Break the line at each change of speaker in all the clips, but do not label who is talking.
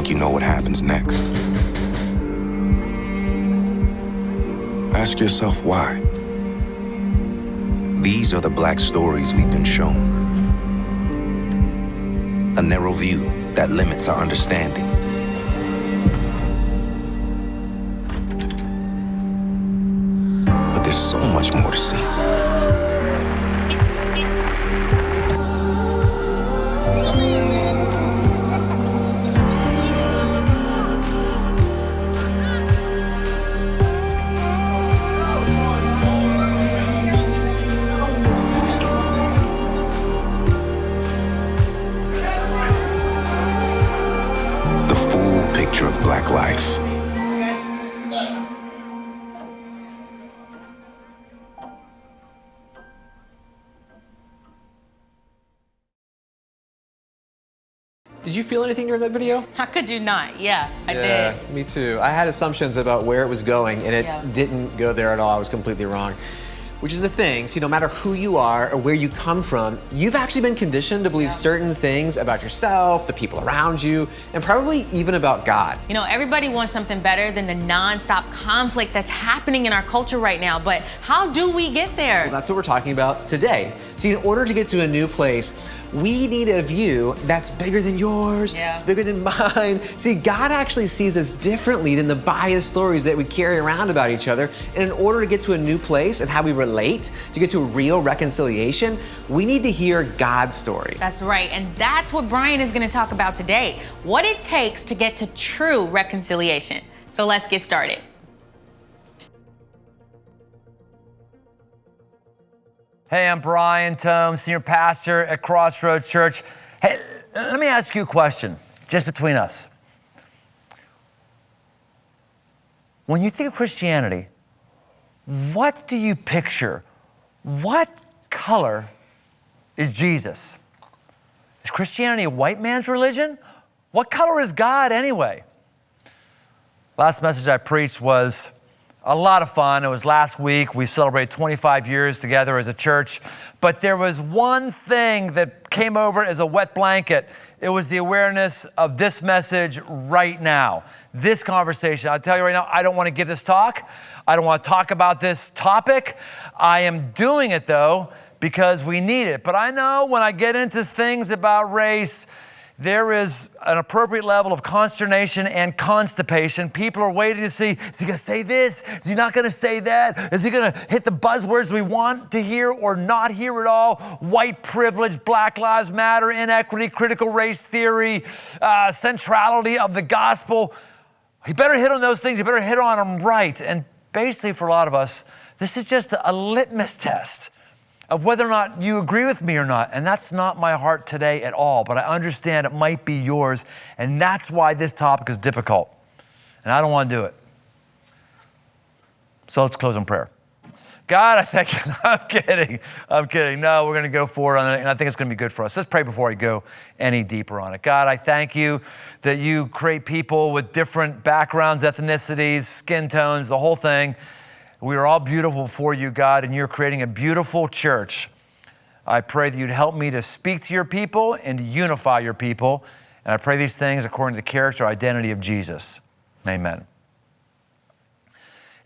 think you know what happens next. Ask yourself why. These are the black stories we've been shown. A narrow view that limits our understanding. But there's so much more to see. Of black life.
Did you feel anything during that video?
How could you not? Yeah, I did.
Me too. I had assumptions about where it was going, and it didn't go there at all. I was completely wrong. Which is the thing, see, no matter who you are or where you come from, you've actually been conditioned to believe certain things about yourself, the people around you, and probably even about God.
You know, everybody wants something better than the nonstop conflict that's happening in our culture right now, but how do we get there?
Well, that's what we're talking about today. See, in order to get to a new place, we need a view that's bigger than yours, it's bigger than mine. See, God actually sees us differently than the biased stories that we carry around about each other. And in order to get to a new place and how we relate, to get to a real reconciliation, we need to hear God's story.
That's right, and that's what Brian is gonna talk about today, what it takes to get to true reconciliation. So let's get started.
Hey, I'm Brian Tome, senior pastor at Crossroads Church. Hey, let me ask you a question, just between us. When you think of Christianity, what do you picture? What color is Jesus? Is Christianity a white man's religion? What color is God anyway? Last message I preached was a lot of fun. It was last week. We celebrated 25 years together as a church. But there was one thing that came over as a wet blanket. It was the awareness of this message right now. This conversation. I'll tell you right now, I don't want to give this talk. I don't want to talk about this topic. I am doing it though because we need it. But I know when I get into things about race, there is an appropriate level of consternation and constipation. People are waiting to see, is he gonna say this? Is he not gonna say that? Is he gonna hit the buzzwords we want to hear or not hear at all? White privilege, Black Lives Matter, inequity, critical race theory, centrality of the gospel. He better hit on those things, he better hit on them right. And basically for a lot of us, this is just a litmus test of whether or not you agree with me or not. And that's not my heart today at all, but I understand it might be yours, and that's why this topic is difficult. And I don't want to do it. So let's close in prayer. God, I thank you. I'm kidding. No, we're going to go forward on it, and I think it's going to be good for us. Let's pray before I go any deeper on it. God, I thank you that you create people with different backgrounds, ethnicities, skin tones, the whole thing. We are all beautiful before you, God, and you're creating a beautiful church. I pray that you'd help me to speak to your people and to unify your people. And I pray these things according to the character, identity of Jesus. Amen.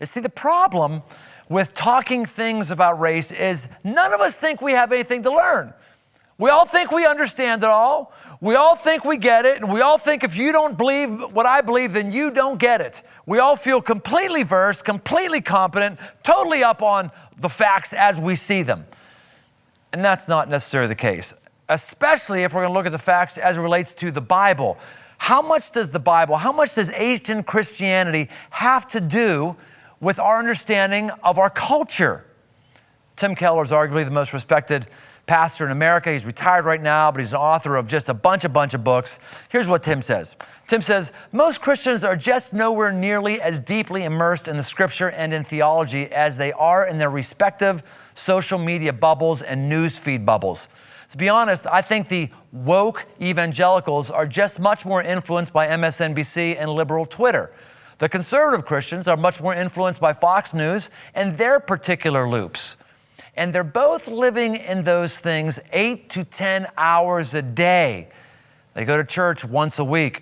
You see, the problem with talking things about race is none of us think we have anything to learn. We all think we understand it all. We all think we get it. And we all think if you don't believe what I believe, then you don't get it. We all feel completely versed, completely competent, totally up on the facts as we see them. And that's not necessarily the case, especially if we're going to look at the facts as it relates to the Bible. How much does the Bible, how much does ancient Christianity have to do with our understanding of our culture? Tim Keller is arguably the most respected pastor in America. He's retired right now, but he's an author of just a bunch of books. Here's what Tim says. Tim says, most Christians are just nowhere nearly as deeply immersed in the scripture and in theology as they are in their respective social media bubbles and news feed bubbles. To be honest, I think the woke evangelicals are just much more influenced by MSNBC and liberal Twitter. The conservative Christians are much more influenced by Fox News and their particular loops. And they're both living in those things 8 to 10 hours a day. They go to church once a week.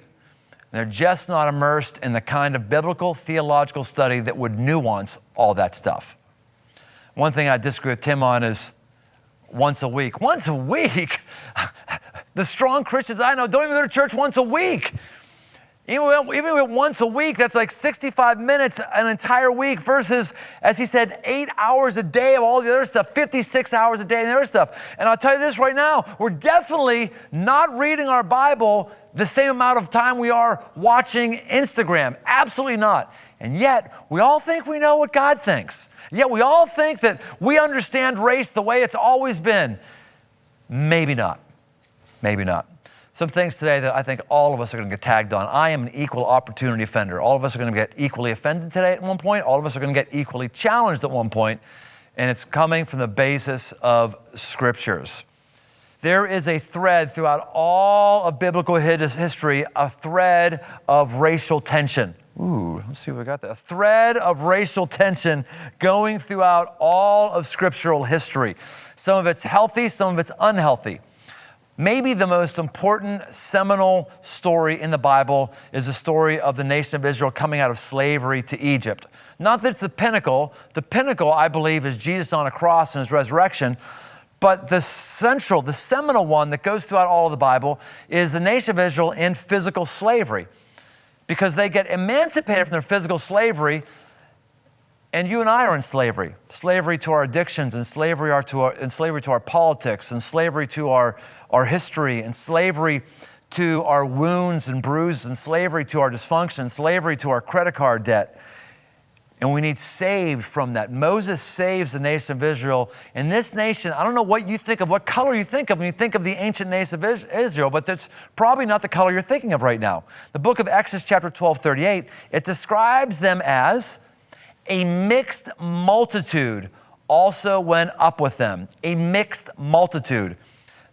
They're just not immersed in the kind of biblical theological study that would nuance all that stuff. One thing I disagree with Tim on is once a week. Once a week? The strong Christians I know don't even go to church once a week. Even with once a week, that's like 65 minutes an entire week versus, as he said, 8 hours a day of all the other stuff, 56 hours a day and the other stuff. And I'll tell you this right now, we're definitely not reading our Bible the same amount of time we are watching Instagram. Absolutely not. And yet, we all think we know what God thinks. Yet we all think that we understand race the way it's always been. Maybe not. Maybe not. Some things today that I think all of us are going to get tagged on. I am an equal opportunity offender. All of us are going to get equally offended today at one point. All of us are going to get equally challenged at one point. And it's coming from the basis of scriptures. There is a thread throughout all of biblical history, a thread of racial tension. Ooh, let's see what we got there. A thread of racial tension going throughout all of scriptural history. Some of it's healthy, some of it's unhealthy. Maybe the most important seminal story in the Bible is the story of the nation of Israel coming out of slavery to Egypt. Not that it's the pinnacle. The pinnacle, I believe, is Jesus on a cross and his resurrection. But the central, the seminal one that goes throughout all of the Bible is the nation of Israel in physical slavery. Because they get emancipated from their physical slavery, and you and I are in slavery. Slavery to our addictions, and slavery to our politics, and slavery to our history, and slavery to our wounds and bruises, and slavery to our dysfunction, slavery to our credit card debt. And we need saved from that. Moses saves the nation of Israel. And this nation, I don't know what you think of, what color you think of when you think of the ancient nation of Israel, but that's probably not the color you're thinking of right now. The book of Exodus chapter 12:38, it describes them as a mixed multitude also went up with them. A mixed multitude.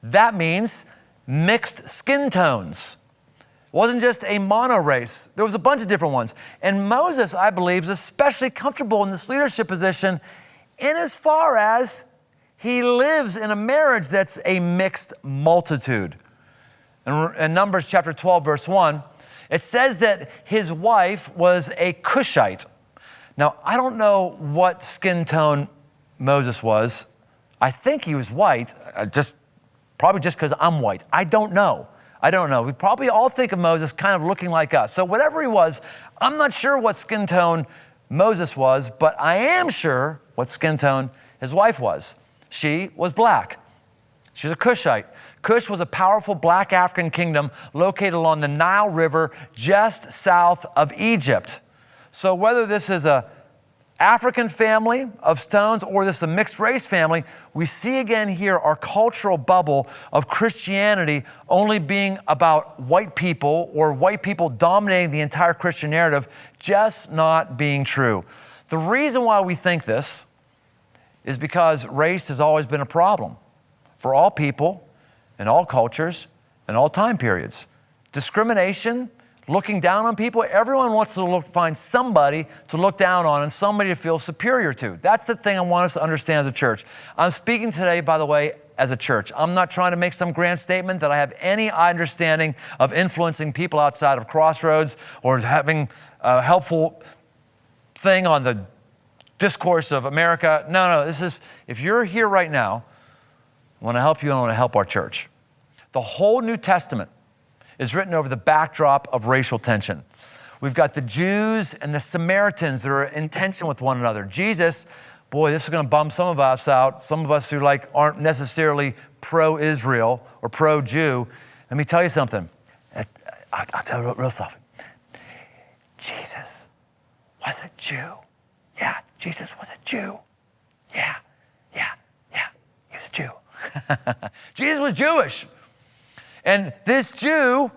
That means mixed skin tones. It wasn't just a mono race. There was a bunch of different ones. And Moses, I believe, is especially comfortable in this leadership position in as far as he lives in a marriage that's a mixed multitude. In Numbers chapter 12, verse 1, it says that his wife was a Cushite. Now, I don't know what skin tone Moses was. I think he was white, probably just because I'm white. I don't know. We probably all think of Moses kind of looking like us. So whatever he was, I'm not sure what skin tone Moses was, but I am sure what skin tone his wife was. She was black. She was a Cushite. Cush was a powerful black African kingdom located along the Nile River just south of Egypt. So whether this is a African family of stones or this is a mixed race family, we see again here our cultural bubble of Christianity only being about white people or white people dominating the entire Christian narrative, just not being true. The reason why we think this is because race has always been a problem for all people in all cultures and all time periods. Discrimination, looking down on people, everyone wants to find somebody to look down on and somebody to feel superior to. That's the thing I want us to understand as a church. I'm speaking today, by the way, as a church. I'm not trying to make some grand statement that I have any understanding of influencing people outside of Crossroads or having a helpful thing on the discourse of America. No, this is, if you're here right now, I want to help you and I want to help our church. The whole New Testament is written over the backdrop of racial tension. We've got the Jews and the Samaritans that are in tension with one another. Jesus, boy, this is going to bum some of us out, some of us who aren't necessarily pro-Israel or pro-Jew. Let me tell you something. I'll tell you real softly. Jesus was a Jew. Yeah, Jesus was a Jew. Yeah, he was a Jew. Jesus was Jewish. And this Jew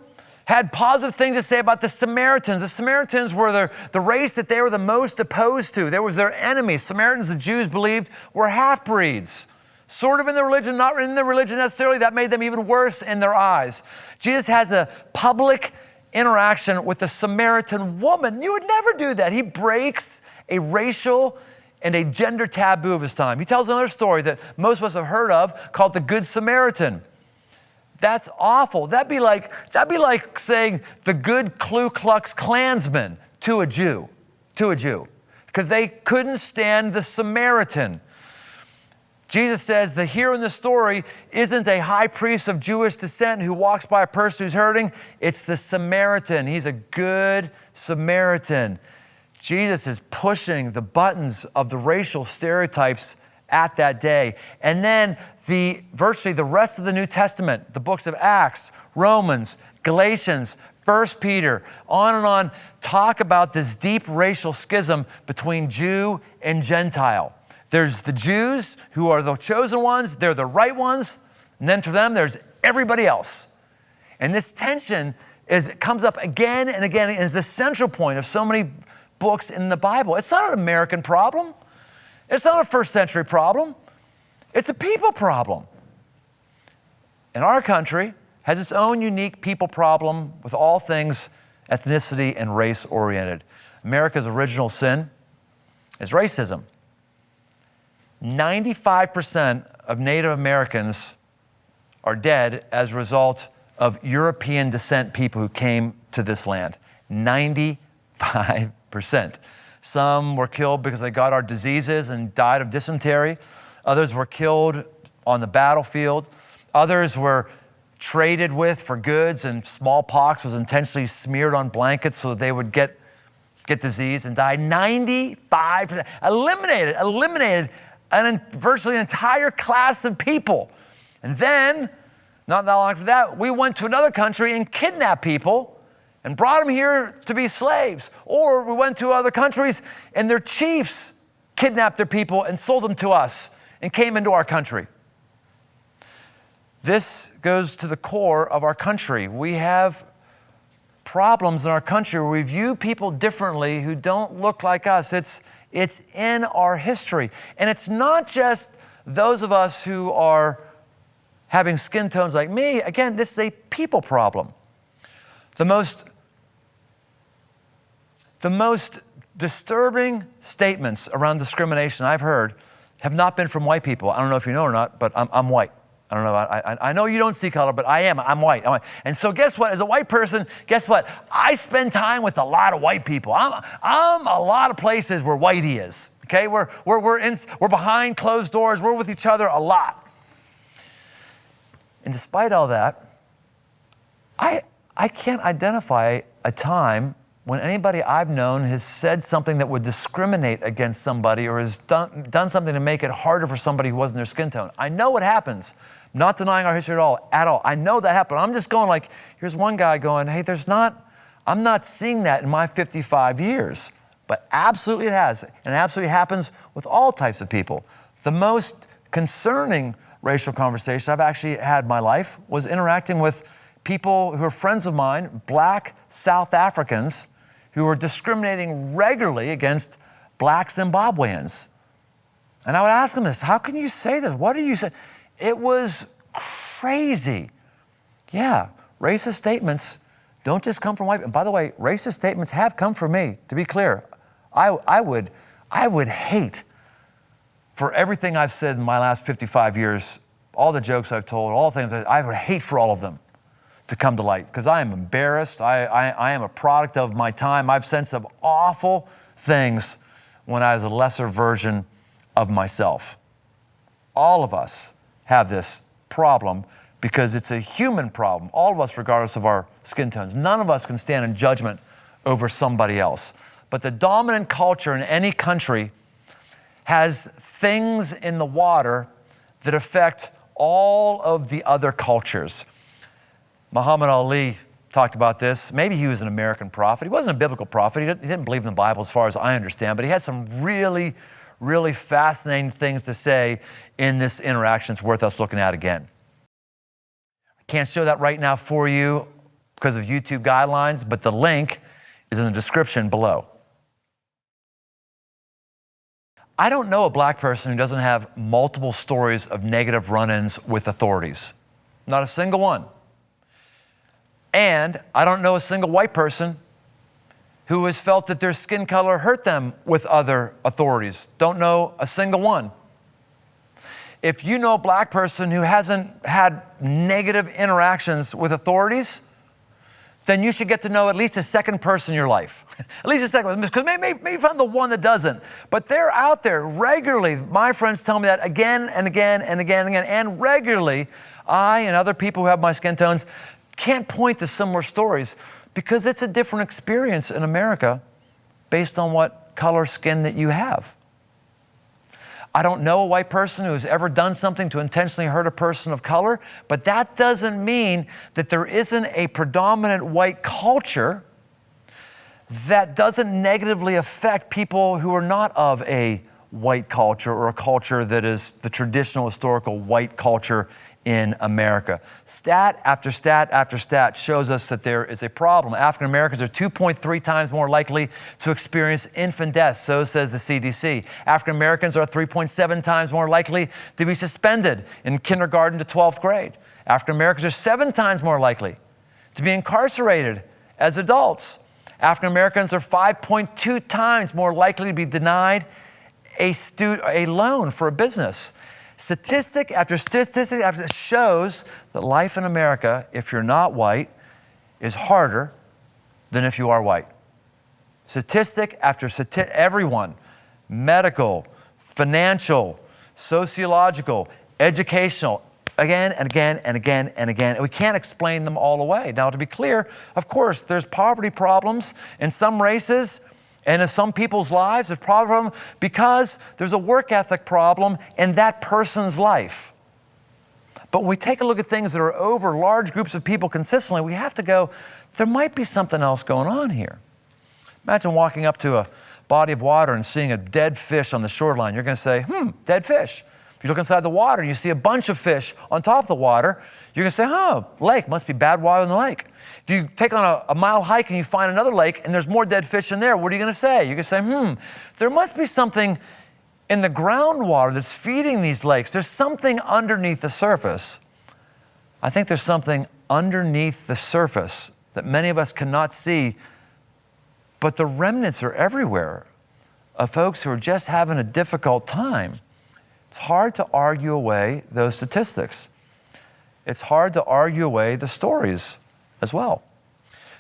had positive things to say about the Samaritans. The Samaritans were the race that they were the most opposed to. They was their enemies. Samaritans, the Jews believed, were half-breeds. Sort of in the religion, not in the religion necessarily. That made them even worse in their eyes. Jesus has a public interaction with a Samaritan woman. You would never do that. He breaks a racial and a gender taboo of his time. He tells another story that most of us have heard of called the Good Samaritan. That's awful. That'd be like saying the good Ku Klux Klansman to a Jew, because they couldn't stand the Samaritan. Jesus says the hero in the story isn't a high priest of Jewish descent who walks by a person who's hurting. It's the Samaritan. He's a good Samaritan. Jesus is pushing the buttons of the racial stereotypes at that day. And then virtually the rest of the New Testament, the books of Acts, Romans, Galatians, 1 Peter, on, talk about this deep racial schism between Jew and Gentile. There's the Jews who are the chosen ones, they're the right ones, and then to them there's everybody else. And this tension comes up again and again and is the central point of so many books in the Bible. It's not an American problem. It's not a first century problem. It's a people problem. And our country has its own unique people problem with all things ethnicity and race oriented. America's original sin is racism. 95% of Native Americans are dead as a result of European descent people who came to this land. 95%. Some were killed because they got our diseases and died of dysentery. Others were killed on the battlefield. Others were traded with for goods, and smallpox was intentionally smeared on blankets so that they would get disease and die. 95%. Eliminated virtually an entire class of people. And then, not that long after that, we went to another country and kidnapped people and brought them here to be slaves. Or we went to other countries and their chiefs kidnapped their people and sold them to us and came into our country. This goes to the core of our country. We have problems in our country where we view people differently who don't look like us. It's in our history. And it's not just those of us who are having skin tones like me. Again, this is a people problem. The most disturbing statements around discrimination I've heard have not been from white people. I don't know if you know or not, but I'm white. I don't know. I know you don't see color, but I'm white. And so guess what? As a white person, guess what? I spend time with a lot of white people. I'm a lot of places where whitey is. Okay, we're behind closed doors. We're with each other a lot. And despite all that, I can't identify a time when anybody I've known has said something that would discriminate against somebody or has done something to make it harder for somebody who wasn't their skin tone. I know what happens. Not denying our history at all. I know that happened. I'm just going like, here's one guy going, hey, I'm not seeing that in my 55 years. But absolutely it has. And it absolutely happens with all types of people. The most concerning racial conversation I've actually had in my life was interacting with people who are friends of mine, Black South Africans, who were discriminating regularly against Black Zimbabweans. And I would ask them this, how can you say this? What are you saying? It was crazy. Yeah, racist statements don't just come from white people. And by the way, racist statements have come from me, to be clear. I would hate for everything I've said in my last 55 years, all the jokes I've told, all the things, I would hate for all of them to come to light because I am embarrassed. I am a product of my time. I've said some awful things when I was a lesser version of myself. All of us have this problem because it's a human problem. All of us, regardless of our skin tones. None of us can stand in judgment over somebody else. But the dominant culture in any country has things in the water that affect all of the other cultures. Muhammad Ali talked about this. Maybe he was an American prophet. He wasn't a biblical prophet. He didn't believe in the Bible as far as I understand, but he had some really, really fascinating things to say in this interaction. It's worth us looking at again. I can't show that right now for you because of YouTube guidelines, but the link is in the description below. I don't know a black person who doesn't have multiple stories of negative run-ins with authorities. Not a single one. And I don't know a single white person who has felt that their skin color hurt them with other authorities. Don't know a single one. if you know a black person who hasn't had negative interactions with authorities, then you should get to know at least a second person in your life. At least a second one, because maybe find the one that doesn't. But they're out there regularly. My friends tell me that again and again and again and again. And regularly, I and other people who have my skin tones can't point to similar stories because it's a different experience in America based on what color skin that you have. I don't know a white person who's ever done something to intentionally hurt a person of color, but that doesn't mean that there isn't a predominant white culture that doesn't negatively affect people who are not of a white culture or a culture that is the traditional historical white culture in America. Stat after stat after stat shows us that there is a problem. African Americans are 2.3 times more likely to experience infant deaths, so says the CDC. African Americans are 3.7 times more likely to be suspended in kindergarten to 12th grade. African Americans are 7 times more likely to be incarcerated as adults. African Americans are 5.2 times more likely to be denied a loan for a business. Statistic after statistic after shows that life in America, if you're not white, is harder than if you are white. Statistic after statistic, everyone, medical, financial, sociological, educational, again and again and again and again. And we can't explain them all away. Now, to be clear, of course, there's poverty problems in some races. And in some people's lives, there's problem because there's a work ethic problem in that person's life. But when we take a look at things that are over large groups of people consistently, we have to go, there might be something else going on here. Imagine walking up to a body of water and seeing a dead fish on the shoreline. You're going to say, dead fish. If you look inside the water and you see a bunch of fish on top of the water, you're going to say, lake, must be bad water in the lake. If you take on a mile hike and you find another lake and there's more dead fish in there, what are you going to say? You're going to say, there must be something in the groundwater that's feeding these lakes. There's something underneath the surface. I think there's something underneath the surface that many of us cannot see, but the remnants are everywhere of folks who are just having a difficult time. It's hard to argue away those statistics. It's hard to argue away the stories as well.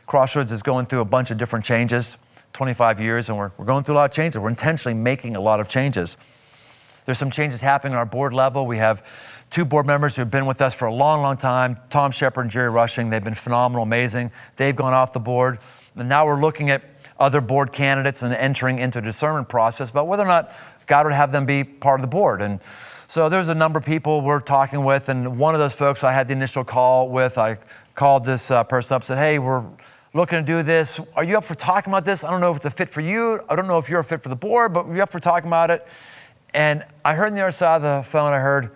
Crossroads is going through a bunch of different changes, 25 years, and we're going through a lot of changes. We're intentionally making a lot of changes. There's some changes happening on our board level. We have 2 board members who have been with us for a long, long time, Tom Shepard and Jerry Rushing. They've been phenomenal, amazing. They've gone off the board. And now we're looking at other board candidates and entering into a discernment process about whether or not God would have them be part of the board. And so there's a number of people we're talking with, and one of those folks I had the initial call with, I called this person up and said, hey, we're looking to do this. Are you up for talking about this? I don't know if it's a fit for you. I don't know if you're a fit for the board, but are you up for talking about it? And I heard on the other side of the phone, I heard,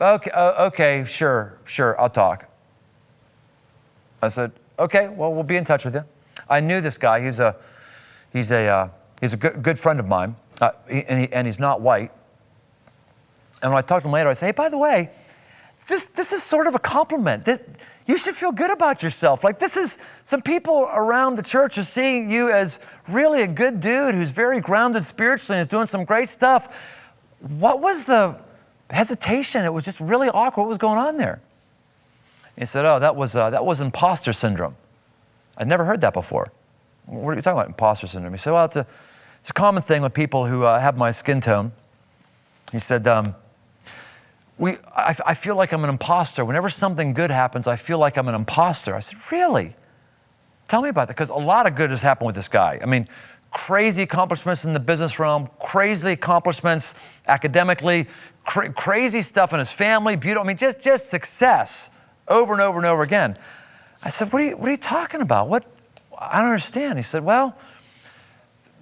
okay, sure, I'll talk. I said, okay, well, we'll be in touch with you. I knew this guy. He's a good friend of mine, and he's not white. And when I talked to him later, I said, hey, by the way, this is sort of a compliment. You should feel good about yourself. Like, this is some people around the church are seeing you as really a good dude who's very grounded spiritually and is doing some great stuff. What was the hesitation? It was just really awkward. What was going on there? He said, that was imposter syndrome. I'd never heard that before. What are you talking about, imposter syndrome? He said, well, it's a common thing with people who have my skin tone. He said, I feel like I'm an imposter. Whenever something good happens, I feel like I'm an imposter. I said, really? Tell me about that, because a lot of good has happened with this guy. I mean, crazy accomplishments in the business realm, crazy accomplishments academically, crazy stuff in his family, beautiful. I mean, just success over and over and over again. I said, what are you talking about? I don't understand. He said, well,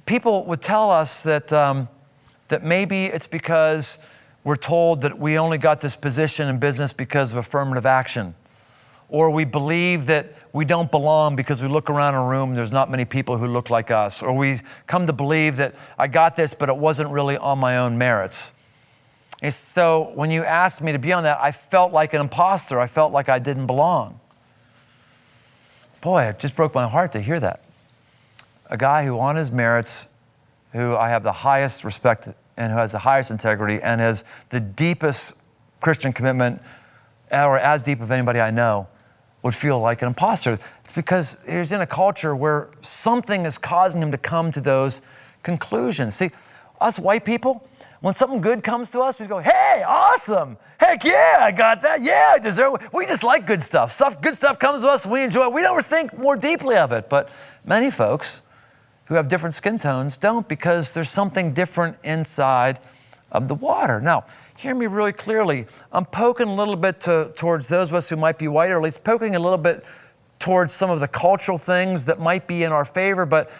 people would tell us that maybe it's because we're told that we only got this position in business because of affirmative action. Or we believe that we don't belong because we look around a room and there's not many people who look like us. Or we come to believe that I got this, but it wasn't really on my own merits. And so when you asked me to be on that, I felt like an imposter. I felt like I didn't belong. Boy, it just broke my heart to hear that. a guy who on his merits, who I have the highest respect and who has the highest integrity and has the deepest Christian commitment, or as deep of anybody I know, would feel like an imposter. It's because he's in a culture where something is causing him to come to those conclusions. See, us white people, when something good comes to us, we go, hey, awesome. Heck yeah, I got that. Yeah, I deserve it. We just like good stuff. Good stuff comes to us, we enjoy it. We never think more deeply of it. But many folks who have different skin tones don't, because there's something different inside of the water. Now, hear me really clearly. I'm poking a little bit towards those of us who might be white, or at least poking a little bit towards some of the cultural things that might be in our favor, but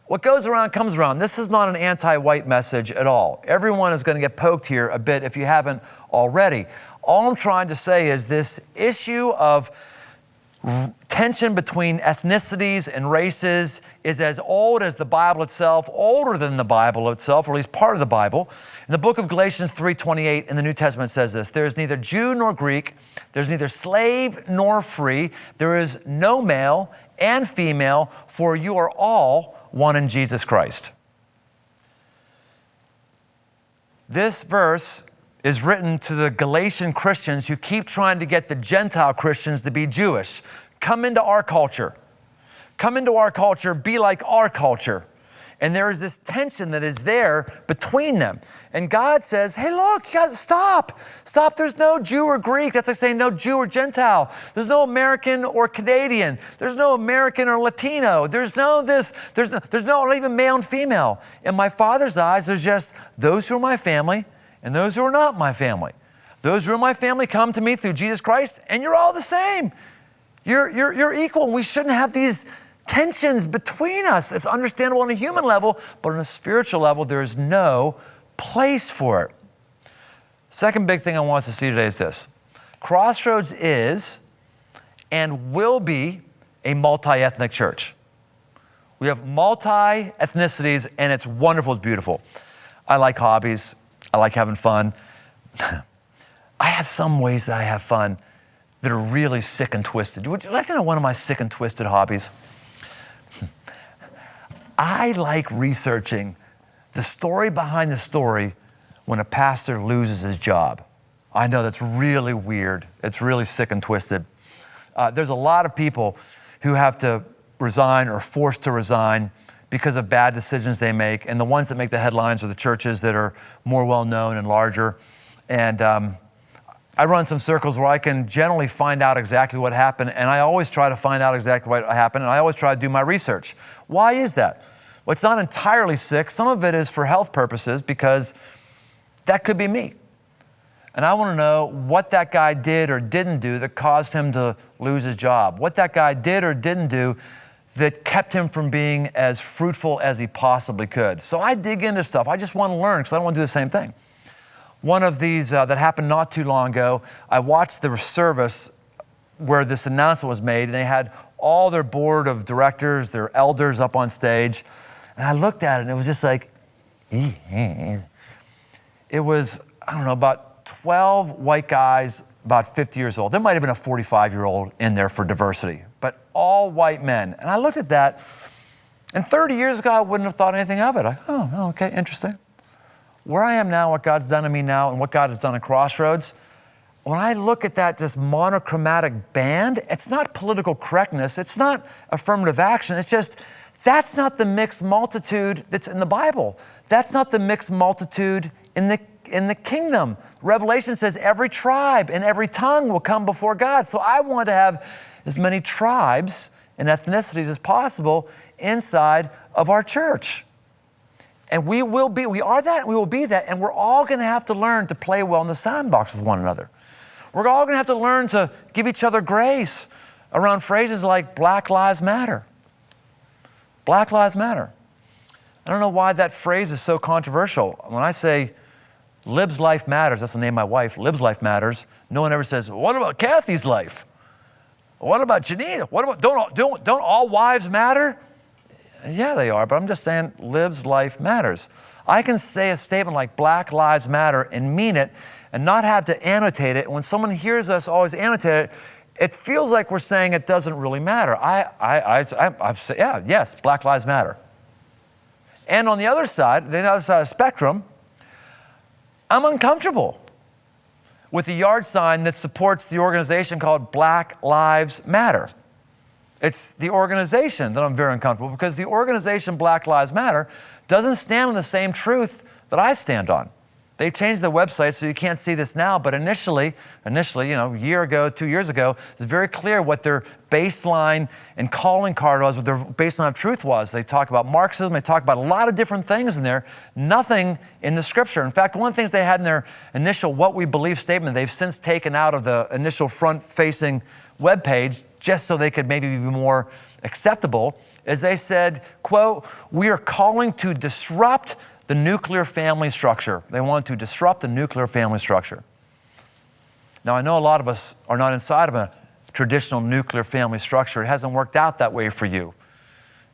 what goes around comes around. This is not an anti-white message at all. Everyone is going to get poked here a bit if you haven't already. All I'm trying to say is this issue of tension between ethnicities and races is as old as the Bible itself, older than the Bible itself, or at least part of the Bible. In the book of Galatians 3:28 in the New Testament says this: there is neither Jew nor Greek, there's neither slave nor free, there is no male and female, for you are all one in Jesus Christ. This verse is written to the Galatian Christians who keep trying to get the Gentile Christians to be Jewish. Come into our culture. Come into our culture, be like our culture. And there is this tension that is there between them. And God says, hey, look, you guys, stop. Stop. There's no Jew or Greek. That's like saying no Jew or Gentile. There's no American or Canadian. There's no American or Latino. There's no this. There's no even male and female. In my Father's eyes, there's just those who are my family and those who are not my family. Those who are my family come to me through Jesus Christ, and you're all the same. You're equal, and we shouldn't have these tensions between us. It's understandable on a human level, but on a spiritual level, there is no place for it. Second big thing I want us to see today is this: Crossroads is and will be a multi-ethnic church. We have multi-ethnicities, and it's wonderful, it's beautiful. I like hobbies. I like having fun. I have some ways that I have fun that are really sick and twisted. Would you like to know one of my sick and twisted hobbies? I like researching the story behind the story when a pastor loses his job. I know that's really weird. It's really sick and twisted. There's a lot of people who have to resign or forced to resign because of bad decisions they make. And the ones that make the headlines are the churches that are more well-known and larger. And I run some circles where I can generally find out exactly what happened, and I always try to find out exactly what happened, and I always try to do my research. Why is that? Well, it's not entirely sick. Some of it is for health purposes, because that could be me. And I want to know what that guy did or didn't do that caused him to lose his job. What that guy did or didn't do that kept him from being as fruitful as he possibly could. So I dig into stuff. I just want to learn, because I don't want to do the same thing. One of these that happened not too long ago, I watched the service where this announcement was made, and they had all their board of directors, their elders up on stage. And I looked at it, and it was just like, it was, I don't know, about 12 white guys, about 50 years old. There might have been a 45-year-old in there for diversity, but all white men. And I looked at that, and 30 years ago, I wouldn't have thought anything of it. Oh, okay, interesting. Where I am now, what God's done to me now, and what God has done at Crossroads, when I look at that just monochromatic band, it's not political correctness, it's not affirmative action, it's just, that's not the mixed multitude that's in the Bible. That's not the mixed multitude in the kingdom. Revelation says every tribe and every tongue will come before God. So I want to have as many tribes and ethnicities as possible inside of our church. And we are that, and we will be that, and we're all going to have to learn to play well in the sandbox with one another. We're all going to have to learn to give each other grace around phrases like Black Lives Matter. Black Lives Matter. I don't know why that phrase is so controversial. When I say Lib's life matters, that's the name of my wife, Lib's life matters, no one ever says, what about Kathy's life? What about Janine? What about, don't all wives matter? Yeah, they are, but I'm just saying Lib's life matters. I can say a statement like Black Lives Matter and mean it and not have to annotate it. And when someone hears us always annotate it, it feels like we're saying it doesn't really matter. I've said, yeah, yes, Black Lives Matter. And on the other side of the spectrum, I'm uncomfortable with the yard sign that supports the organization called Black Lives Matter. It's the organization that I'm very uncomfortable because the organization Black Lives Matter doesn't stand on the same truth that I stand on. They changed the website so you can't see this now, but initially, a year ago, 2 years ago, it's very clear what their baseline and calling card was, what their baseline of truth was. They talk about Marxism, they talk about a lot of different things in there, nothing in the scripture. In fact, one of the things they had in their initial what we believe statement, they've since taken out of the initial front-facing webpage just so they could maybe be more acceptable, is they said, quote, "We are calling to disrupt the nuclear family structure." They want to disrupt the nuclear family structure. Now, I know a lot of us are not inside of a traditional nuclear family structure. It hasn't worked out that way for you.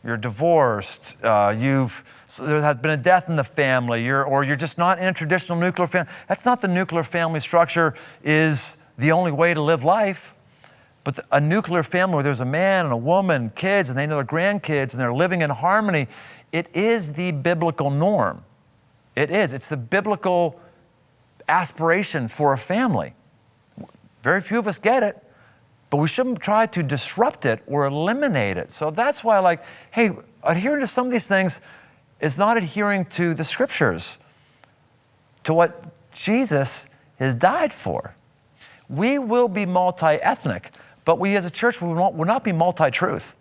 You're divorced, there has been a death in the family, or you're just not in a traditional nuclear family. That's not the nuclear family structure is the only way to live life. But a nuclear family where there's a man and a woman, kids, and they know their grandkids, and they're living in harmony, it is the biblical norm. It is. It's the biblical aspiration for a family. Very few of us get it, but we shouldn't try to disrupt it or eliminate it. So that's why hey, adhering to some of these things is not adhering to the scriptures, to what Jesus has died for. We will be multi-ethnic, but we as a church will not be multi-truth.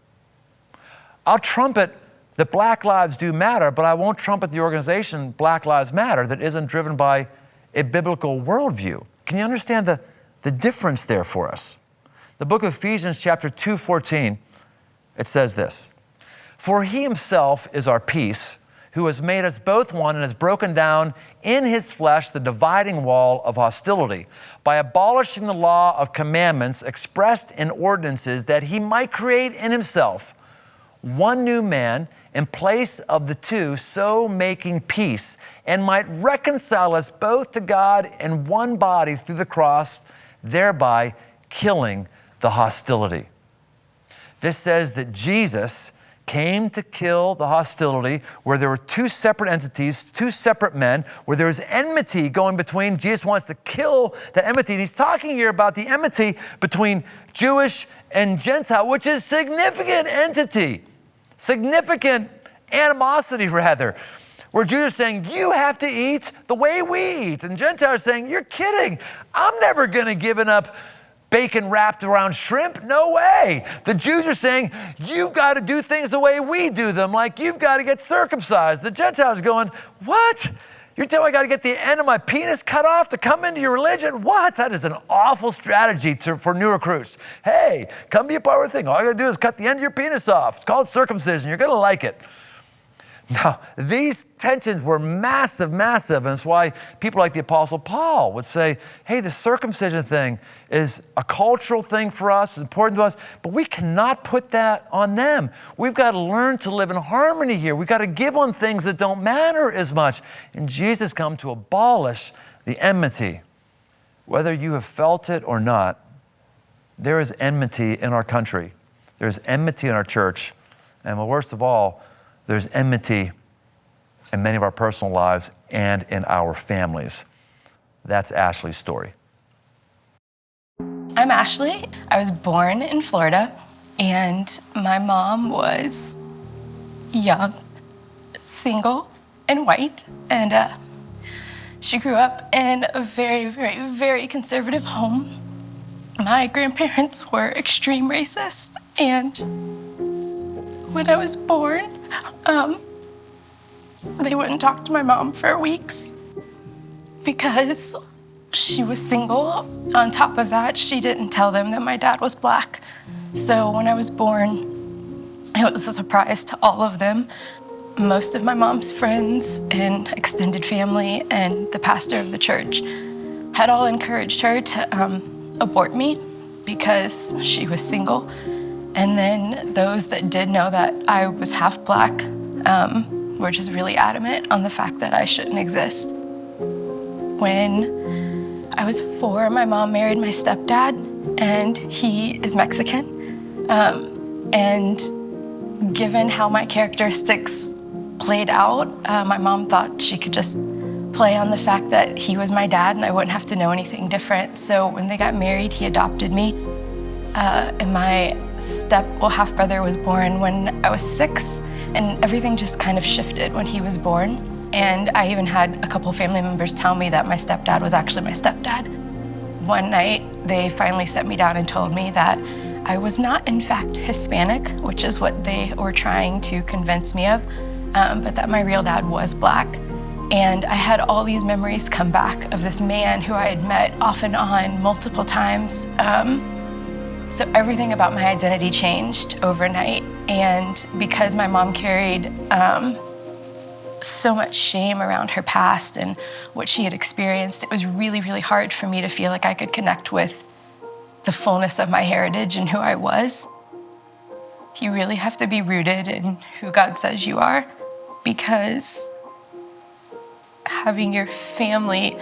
I'll trumpet that Black lives do matter, but I won't trumpet the organization Black Lives Matter that isn't driven by a biblical worldview. Can you understand the difference there for us? The book of Ephesians chapter 2:14, it says this, "For he himself is our peace, who has made us both one and has broken down in his flesh the dividing wall of hostility by abolishing the law of commandments expressed in ordinances, that he might create in himself one new man in place of the two, so making peace, and might reconcile us both to God in one body through the cross, thereby killing the hostility." This says that Jesus came to kill the hostility where there were two separate entities, two separate men, where there was enmity going between. Jesus wants to kill that enmity. And he's talking here about the enmity between Jewish and Gentile, which is significant entity, significant animosity rather, where Jews are saying, you have to eat the way we eat. And Gentiles are saying, you're kidding. I'm never going to give up bacon wrapped around shrimp. No way. The Jews are saying, you've got to do things the way we do them, like you've got to get circumcised. The Gentiles are going, what? You're telling me I got to get the end of my penis cut off to come into your religion? What? That is an awful strategy for new recruits. Hey, come be a part of the thing. All you got to do is cut the end of your penis off. It's called circumcision. You're going to like it. Now, these tensions were massive, massive, and it's why people like the Apostle Paul would say, hey, the circumcision thing is a cultural thing for us, it's important to us, but we cannot put that on them. We've got to learn to live in harmony here. We've got to give on things that don't matter as much. And Jesus come to abolish the enmity. Whether you have felt it or not, there is enmity in our country. There's enmity in our church. And worst of all, there's enmity in many of our personal lives and in our families. That's Ashley's story.
I'm Ashley. I was born in Florida, and my mom was young, single, and white. And she grew up in a very, very, very conservative home. My grandparents were extreme racists, and when I was born, they wouldn't talk to my mom for weeks because she was single. On top of that, she didn't tell them that my dad was Black. So when I was born, it was a surprise to all of them. Most of my mom's friends and extended family and the pastor of the church had all encouraged her to abort me because she was single. And then those that did know that I was half Black were just really adamant on the fact that I shouldn't exist. When I was 4, my mom married my stepdad, and he is Mexican. And given how my characteristics played out. My mom thought she could just play on the fact that he was my dad and I wouldn't have to know anything different. So when they got married, he adopted me. And my half brother was born when I was 6, and everything just kind of shifted when he was born. And I even had a couple family members tell me that my stepdad was actually my stepdad. One night, they finally sat me down and told me that I was not, in fact, Hispanic, which is what they were trying to convince me of, but that my real dad was Black. And I had all these memories come back of this man who I had met off and on multiple times. So everything about my identity changed overnight. And because my mom carried so much shame around her past and what she had experienced, it was really, really hard for me to feel like I could connect with the fullness of my heritage and who I was. You really have to be rooted in who God says you are, because having your family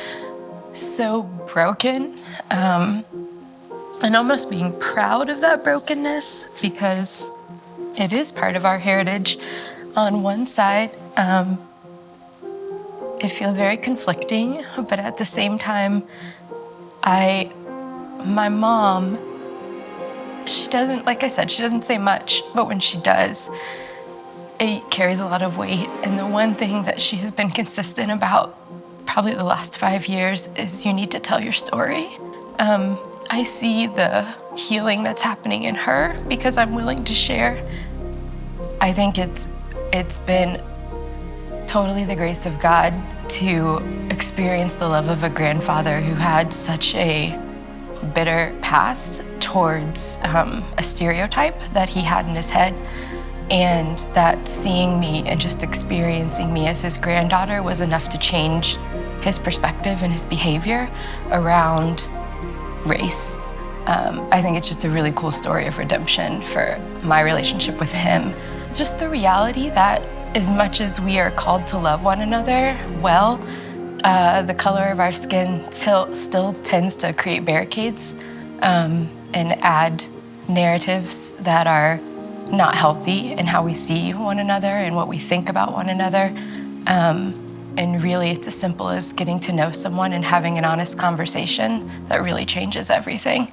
so broken, and almost being proud of that brokenness, because it is part of our heritage. On one side, it feels very conflicting, but at the same time, my mom, she doesn't, like I said, she doesn't say much, but when she does, it carries a lot of weight. And the one thing that she has been consistent about probably the last 5 years is you need to tell your story. I see the healing that's happening in her because I'm willing to share. I think it's been totally the grace of God to experience the love of a grandfather who had such a bitter past towards a stereotype that he had in his head, and that seeing me and just experiencing me as his granddaughter was enough to change his perspective and his behavior around race. I think it's just a really cool story of redemption for my relationship with him. Just the reality that as much as we are called to love one another well, the color of our skin still tends to create barricades and add narratives that are not healthy in how we see one another and what we think about one another. And really, it's as simple as getting to know someone and having an honest conversation that really changes everything.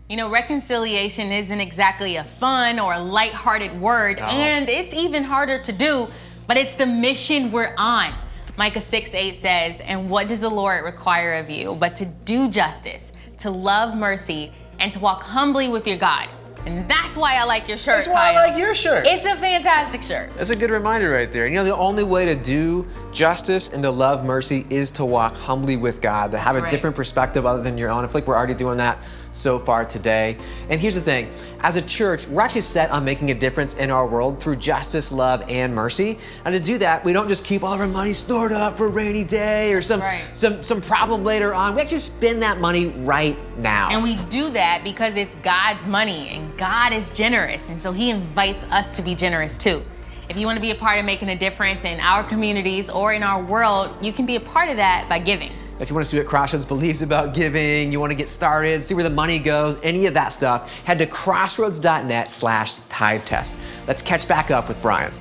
You know, reconciliation isn't exactly a fun or lighthearted word, and it's even harder to do, but it's the mission we're on. Micah 6:8 says, "And what does the Lord require of you but to do justice, to love mercy, and to walk humbly with your God?" And that's why I like your shirt,
That's why
Kyle.
I like your shirt.
It's a fantastic shirt.
That's a good reminder right there. You know, the only way to do justice and to love mercy is to walk humbly with God, to have a
right.
different perspective other than your own. I feel like we're already doing that so far today. And here's the thing, as a church, we're actually set on making a difference in our world through justice, love, and mercy. And to do that, we don't just keep all of our money stored up for a rainy day or some problem later on. We actually spend that money right now.
And we do that because it's God's money and God is generous. And so he invites us to be generous too. If you want to be a part of making a difference in our communities or in our world, you can be a part of that by giving.
If you want to see what Crossroads believes about giving, you want to get started, see where the money goes, any of that stuff, head to crossroads.net/tithe-test. Let's catch back up with Brian.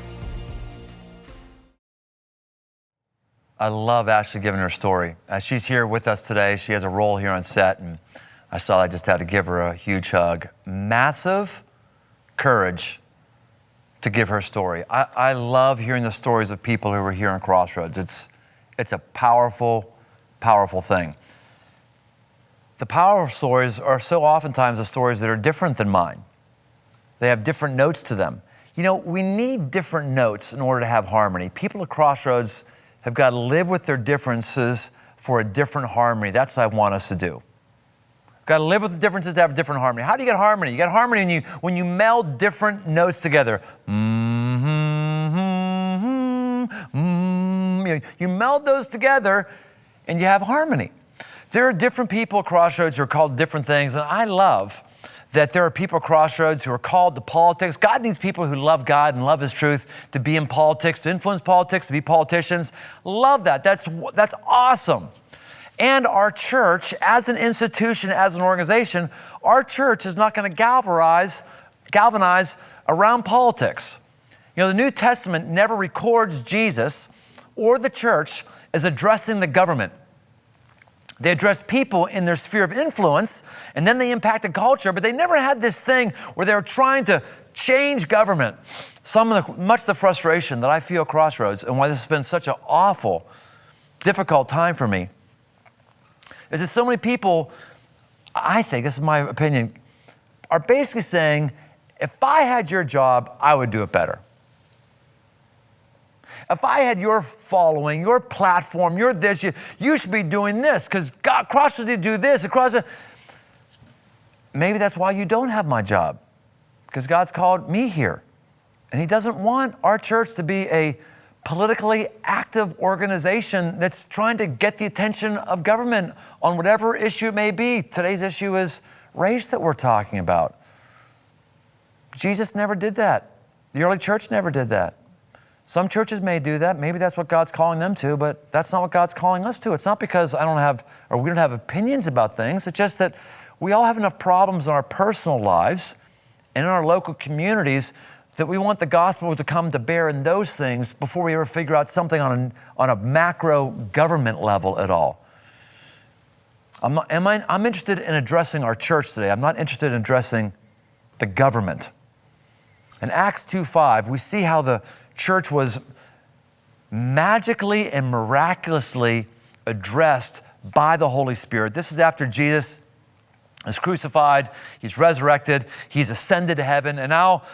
I love Ashley giving her story. She's here with us today. She has a role here on set, and I just had to give her a huge hug. Massive courage to give her story. I love hearing the stories of people who are here on Crossroads. It's a powerful thing. The powerful stories are so oftentimes the stories that are different than mine. They have different notes to them. You know, we need different notes in order to have harmony. People at Crossroads have got to live with their differences for a different harmony. That's what I want us to do. Got to live with the differences to have a different harmony. How do you get harmony? You get harmony when you meld different notes together. You meld those together and you have harmony. There are different people at Crossroads who are called different things, and I love that there are people at Crossroads who are called to politics. God needs people who love God and love His truth to be in politics, to influence politics, to be politicians. Love that. That's awesome. And our church, as an institution, as an organization, our church is not going to galvanize around politics. You know, the New Testament never records Jesus or the church as addressing the government. They address people in their sphere of influence, and then they impacted culture, but they never had this thing where they were trying to change government. Much of the frustration that I feel at Crossroads, and why this has been such an awful, difficult time for me, is that so many people, I think, this is my opinion, are basically saying, if I had your job, I would do it better. If I had your following, your platform, your this, you should be doing this because God, Crossroads did do this. Maybe that's why you don't have my job, because God's called me here. And He doesn't want our church to be a politically active organization that's trying to get the attention of government on whatever issue it may be. Today's issue is race that we're talking about. Jesus never did that. The early church never did that. Some churches may do that. Maybe that's what God's calling them to, but that's not what God's calling us to. It's not because we don't have opinions about things. It's just that we all have enough problems in our personal lives and in our local communities that we want the gospel to come to bear in those things before we ever figure out something on a macro government level at all. I'm interested in addressing our church today. I'm not interested in addressing the government. In Acts 2:5, we see how the church was magically and miraculously addressed by the Holy Spirit. This is after Jesus is crucified, He's resurrected, He's ascended to heaven, and now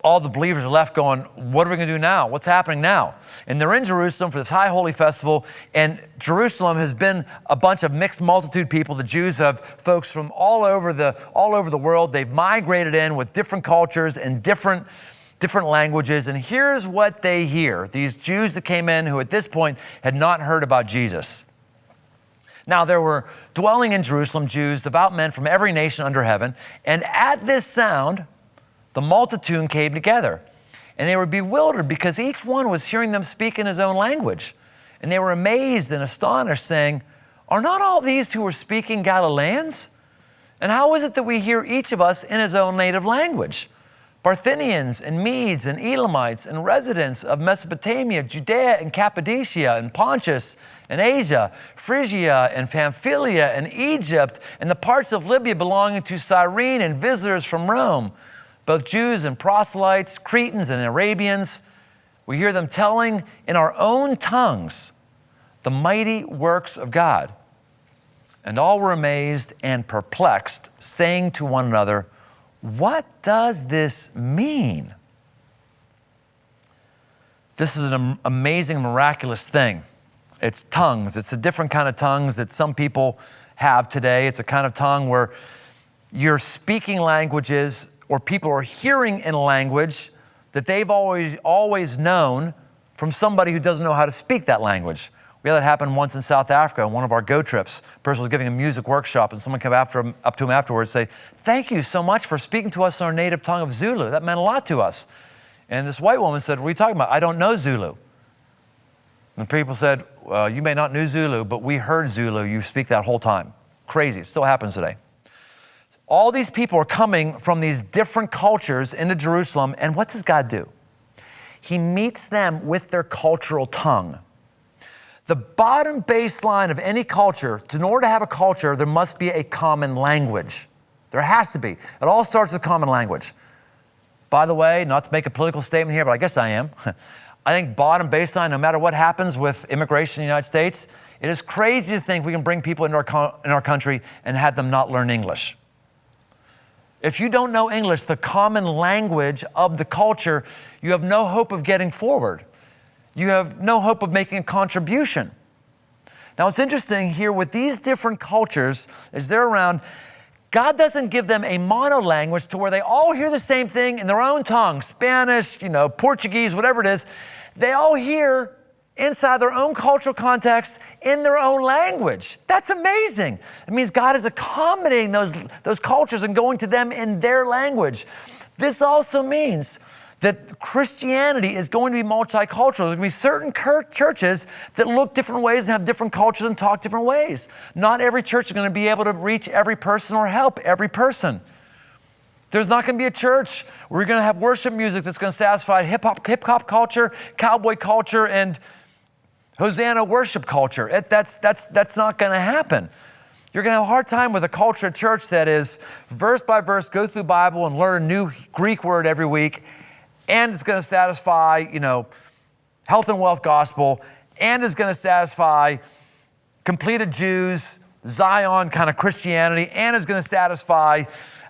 all the believers are left going, what are we going to do now? What's happening now? And they're in Jerusalem for this High Holy Festival, and Jerusalem has been a bunch of mixed multitude people. The Jews have folks from all over the world. They've migrated in with different cultures and different languages, and here's what they hear. These Jews that came in who at this point had not heard about Jesus. Now there were dwelling in Jerusalem Jews, devout men from every nation under heaven, and at this sound, the multitude came together, and they were bewildered because each one was hearing them speak in his own language. And they were amazed and astonished, saying, are not all these who were speaking Galileans? And how is it that we hear each of us in his own native language? Parthians and Medes and Elamites and residents of Mesopotamia, Judea and Cappadocia and Pontus and Asia, Phrygia and Pamphylia and Egypt and the parts of Libya belonging to Cyrene and visitors from Rome, both Jews and proselytes, Cretans and Arabians. We hear them telling in our own tongues the mighty works of God. And all were amazed and perplexed, saying to one another, what does this mean? This is an amazing, miraculous thing. It's tongues. It's a different kind of tongues that some people have today. It's a kind of tongue where you're speaking languages or people are hearing in a language that they've always known from somebody who doesn't know how to speak that language. We had that happen once in South Africa on one of our Go trips. A person was giving a music workshop and someone came up to him afterwards and say, thank you so much for speaking to us in our native tongue of Zulu. That meant a lot to us. And this white woman said, what are you talking about? I don't know Zulu. And people said, well, you may not know Zulu, but we heard Zulu. You speak that whole time. Crazy. It still happens today. All these people are coming from these different cultures into Jerusalem. And what does God do? He meets them with their cultural tongue. The bottom baseline of any culture, in order to have a culture, there must be a common language. There has to be. It all starts with common language. By the way, not to make a political statement here, but I guess I am. I think bottom baseline, no matter what happens with immigration in the United States, it is crazy to think we can bring people into our country and have them not learn English. If you don't know English, the common language of the culture, you have no hope of getting forward. You have no hope of making a contribution. Now, it's interesting here with these different cultures, as they're around, God doesn't give them a mono language to where they all hear the same thing in their own tongue, Spanish, Portuguese, whatever it is. They all hear inside their own cultural context in their own language. That's amazing. It means God is accommodating those cultures and going to them in their language. This also means that Christianity is going to be multicultural. There's going to be certain churches that look different ways and have different cultures and talk different ways. Not every church is going to be able to reach every person or help every person. There's not going to be a church where you're going to have worship music that's going to satisfy hip hop culture, cowboy culture, and Hosanna worship culture. That's not going to happen. You're going to have a hard time with a culture at church that is verse by verse, go through the Bible and learn a new Greek word every week, and it's going to satisfy, health and wealth gospel, and is going to satisfy completed Jews, Zion kind of Christianity, and is going to satisfy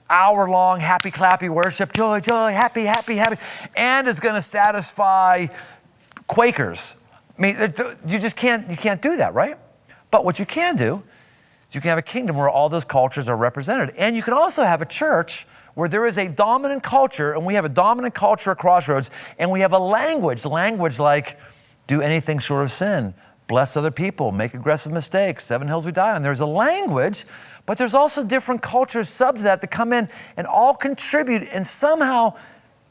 hour-long happy clappy worship, joy, joy, happy, happy, happy, and is going to satisfy Quakers. I mean, you can't do that, right? But what you can do is you can have a kingdom where all those cultures are represented. And you can also have a church where there is a dominant culture, and we have a dominant culture at Crossroads, and we have a language like do anything short of sin, bless other people, make aggressive mistakes, 7 hills we die on. There's a language, but there's also different cultures sub to that come in and all contribute and somehow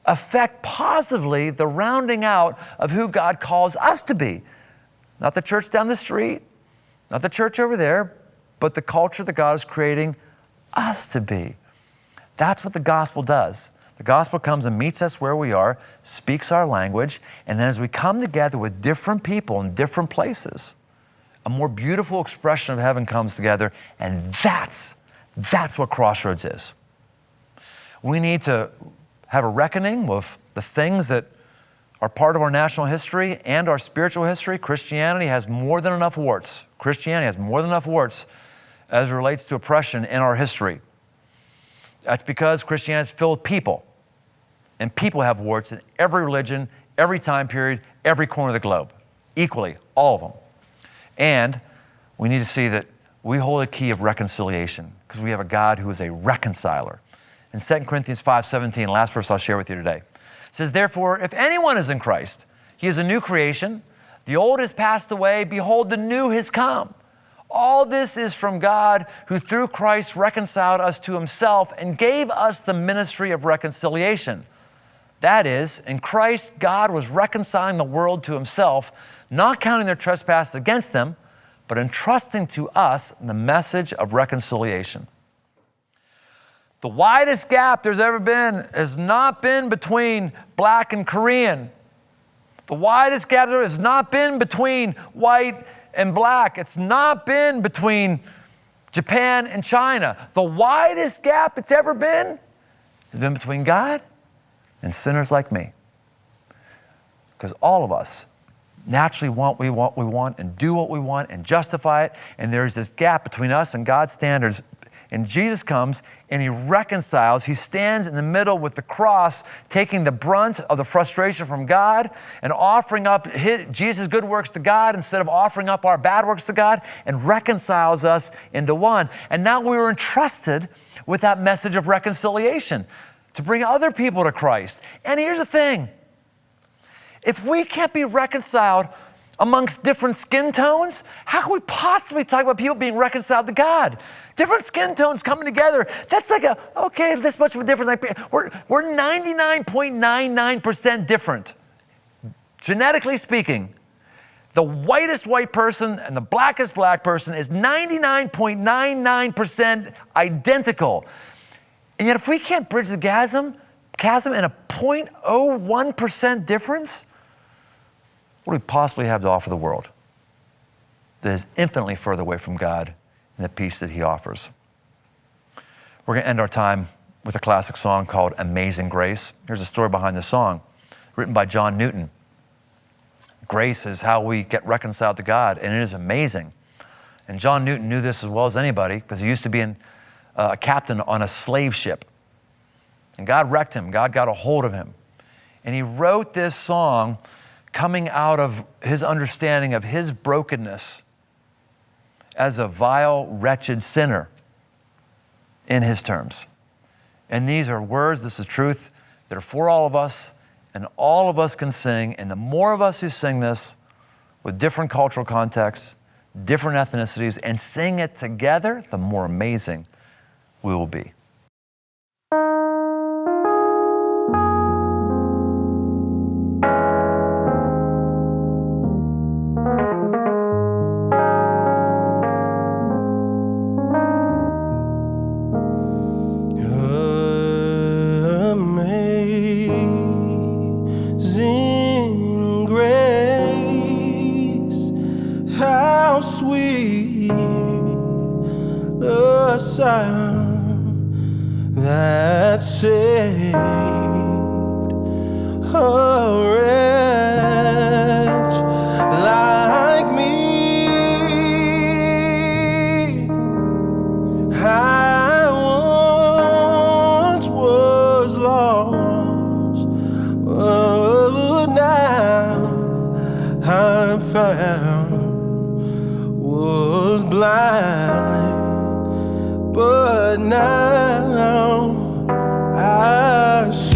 affect positively the rounding out of who God calls us to be. Not the church down the street, not the church over there, but the culture that God is creating us to be. That's what the gospel does. The gospel comes and meets us where we are, speaks our language, and then as we come together with different people in different places, a more beautiful expression of heaven comes together, and that's what Crossroads is. We need to have a reckoning with the things that are part of our national history and our spiritual history. Christianity has more than enough warts. Christianity has more than enough warts as it relates to oppression in our history. That's because Christianity is filled with people. And people have warts in every religion, every time period, every corner of the globe. Equally, all of them. And we need to see that we hold a key of reconciliation because we have a God who is a reconciler. In 2 Corinthians 5:17, last verse I'll share with you today. It says, therefore, if anyone is in Christ, he is a new creation. The old has passed away. Behold, the new has come. All this is from God, who through Christ reconciled us to himself and gave us the ministry of reconciliation. That is, in Christ, God was reconciling the world to himself, not counting their trespasses against them, but entrusting to us the message of reconciliation. The widest gap there's ever been has not been between black and Korean. The widest gap there has not been between white and black. It's not been between Japan and China. The widest gap it's ever been has been between God and sinners like me. Because all of us naturally want what we want and do what we want and justify it. And there's this gap between us and God's standards. And Jesus comes and he reconciles. He stands in the middle with the cross, taking the brunt of the frustration from God and offering up Jesus' good works to God instead of offering up our bad works to God, and reconciles us into one. And now we were entrusted with that message of reconciliation to bring other people to Christ. And here's the thing. If we can't be reconciled amongst different skin tones, how can we possibly talk about people being reconciled to God? Different skin tones coming together, that's like this much of a difference. We're 99.99% different. Genetically speaking, the whitest white person and the blackest black person is 99.99% identical. And yet if we can't bridge the chasm in a 0.01% difference, what do we possibly have to offer the world that is infinitely further away from God and the peace that he offers? We're going to end our time with a classic song called Amazing Grace. Here's a story behind the song, written by John Newton. Grace is how we get reconciled to God, and it is amazing. And John Newton knew this as well as anybody because he used to be a captain on a slave ship. And God wrecked him. God got a hold of him. And he wrote this song coming out of his understanding of his brokenness as a vile, wretched sinner in his terms. And these are words, this is truth, that are for all of us, and all of us can sing. And the more of us who sing this with different cultural contexts, different ethnicities, and sing it together, the more amazing we will be.
sound that saved a wretch like me. I once was lost, but now I'm found. Was blind, but now I see.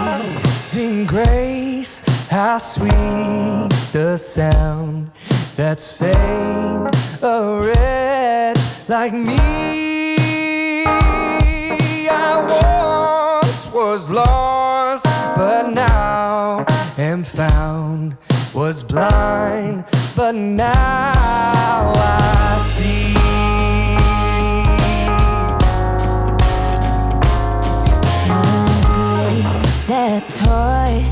Amazing grace, how sweet the sound that saved a wretch like me. I once was lost, but now am found. Was blind, but now I see.
Grace that taught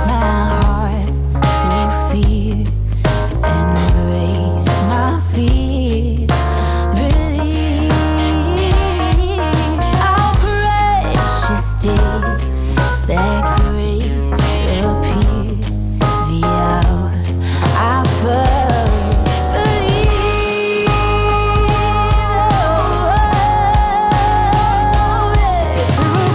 my heart to fear, embrace my fear, relieve. How precious did that grace appear, the hour I first believed. Through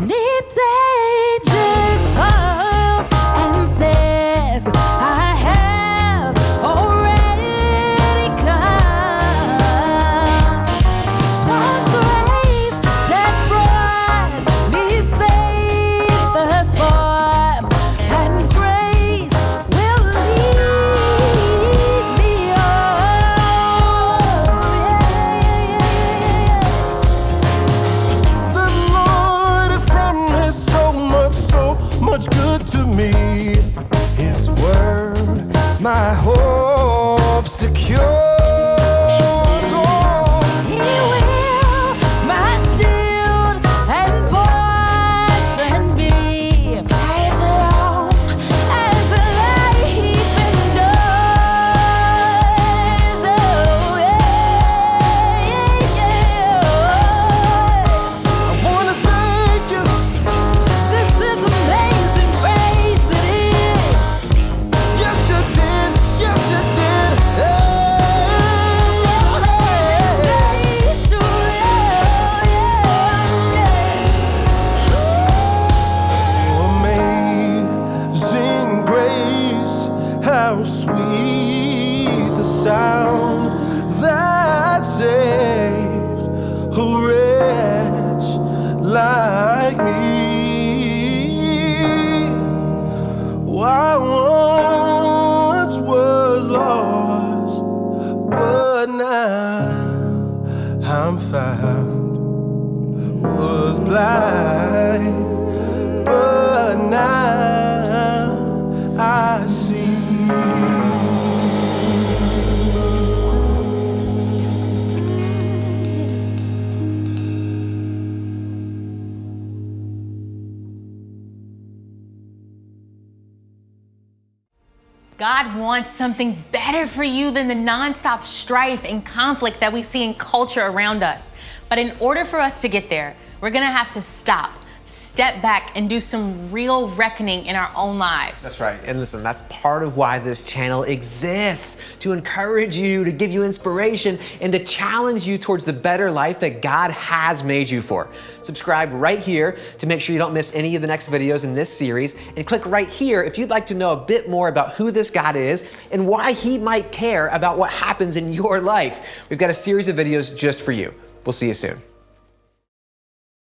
many dangers, toils, and snares, I have already come. 'Twas grace that brought me safe thus far, and grace will lead me on.
The Lord has promised so much good to me. His word, my hope secures.
He will my shield and portion be, as long as life endures. Oh, yeah, yeah.
I wanna thank you.
This is amazing grace, it is.
Yes, you did. Yes, you did. Amazing grace, how sweet the sound that saved a wretch like me. I once was lost, but now I'm found. Was blind, but now I see.
God wants something better for you than the nonstop strife and conflict that we see in culture around us. But in order for us to get there, we're gonna have to stop, step back, and do some real reckoning in our own lives.
That's right. And listen, that's part of why this channel exists, to encourage you, to give you inspiration, and to challenge you towards the better life that God has made you for. Subscribe right here to make sure you don't miss any of the next videos in this series, and click right here if you'd like to know a bit more about who this God is and why He might care about what happens in your life. We've got a series of videos just for you. We'll see you soon.